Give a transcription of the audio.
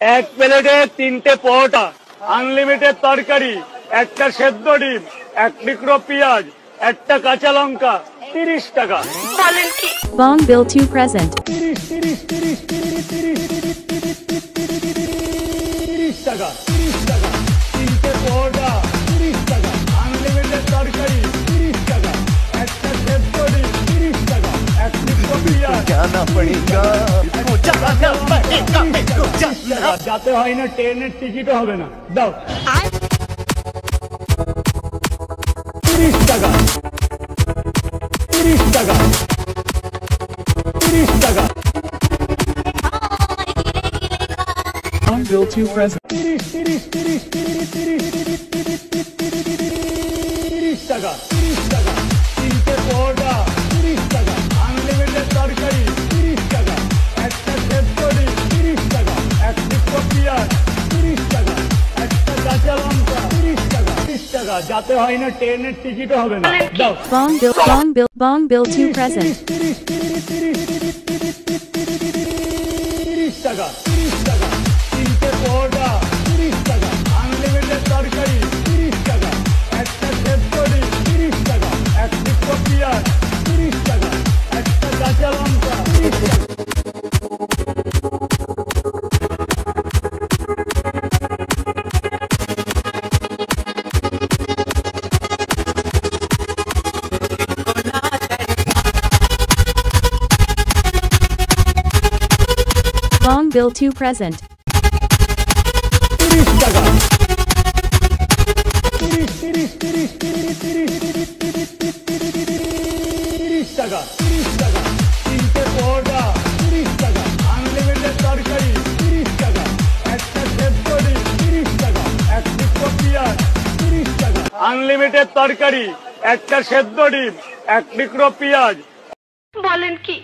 এক প্লেটে 3টে পরোটা, আনলিমিটেড তরকারি, একটা সেদ্ধ ডিম, এক টুকরো পেঁয়াজ, একটা কাঁচা লঙ্কা, 30 টাকা। বলেন কি? Bong Bill 2 present. 30 টাকা। 3টে পরোটা, 30 টাকা। আনলিমিটেড তরকারি, 30 টাকা। একটা সেদ্ধ ডিম, 30 টাকা। এক টুকরো পেঁয়াজ, जाना पड़ेगा, इसको जाना पड़ेगा, इसको जाना। যাতে হয় না ট্রেনের টিকিটও হবে না। দাও 30 টাকা। 30 টাকা। 30 টাকা। Bong Bill 2 present. 30 টাকা। 30 টাকা। 3টে পরোটা, 30 টাকা। আনলিমিটেড তরকারি, 30 টাকা। একটা সেদ্ধ ডিম, 30 টাকা। এক টুকরো পেঁয়াজ, 30 টাকা। একটা কাঁচা লঙ্কা, 30 টাকা। 30 টাকা। যাতে হয় না ট্রেনের টিকিটও হবে না। দাও Bong Bill 2 present. 30 টাকা। 30 টাকা। 3টে পরোটা, 30 টাকা। আনলিমিটেড তরকারি, 30 টাকা। একটা সেদ্ধ ডিম, 30 টাকা। এক টুকরো পেঁয়াজ, 30 টাকা। একটা কাঁচা লঙ্কা, 30 টাকা। Bong Bill 2 present. 30 টাকা। 30 টাকা। 30 টাকা। 3টে পরোটা, 30 টাকা। আনলিমিটেড তরকারি, 30 টাকা। একটা সেদ্ধ ডিম, 30 টাকা। এক টুকরো পেঁয়াজ, 30 টাকা। আনলিমিটেড তরকারি, একটা সেদ্ধ ডিম, এক টুকরো পেঁয়াজ। বলেন কি?